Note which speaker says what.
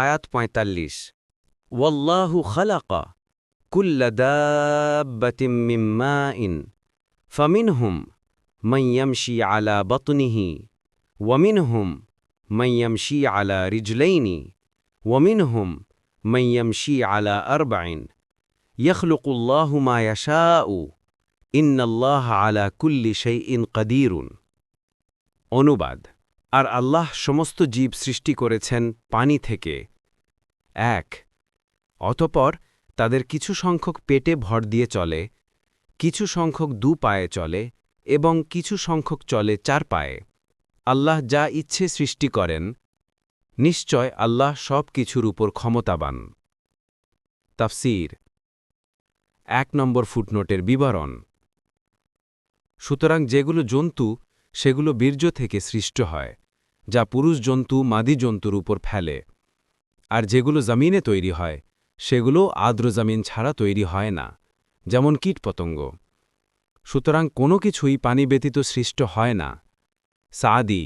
Speaker 1: আয়াত ৪৫ ওয়াল্লাহু খালাকা কুল্লা দাব্বাতিম মিন মাইন ফামিনহুম মান ইয়ামশি আলা বাতনিহি ওয়া মিনহুম মান ইয়ামশি আলা রিজলাইনি ওয়া মিনহুম মান ইয়ামশি আলা আরবাইন ইয়াখলুকুল্লাহু মা ইয়াশাউ ইন্নাল্লাহা আলা কুল্লি শাইইন কাদিরুন। অনুবাদ: আর আল্লাহ সমস্ত জীব সৃষ্টি করেছেন পানি থেকে। ১ অতঃপর তাদের কিছু সংখ্যক পেটে ভর দিয়ে চলে, কিছু সংখ্যক দু পায়ে চলে এবং কিছু সংখ্যক চলে চার পায়ে। আল্লাহ যা ইচ্ছে সৃষ্টি করেন। নিশ্চয় আল্লাহ সব কিছুর উপর ক্ষমতাবান। তাফসীর ১ নম্বর ফুটনোটের বিবরণ। সুতরাং যেগুলো জন্তু সেগুলো বীর্য থেকে সৃষ্ট হয়, যা পুরুষ জন্তু মাদি জন্তুর উপর ফেলে। আর যেগুলো জমিনে তৈরি হয় সেগুলো আর্দ্র জমিন ছাড়া তৈরি হয় না, যেমন কীটপতঙ্গ। সুতরাং কোনো কিছুই পানি ব্যতীত সৃষ্ট হয় না। সাদি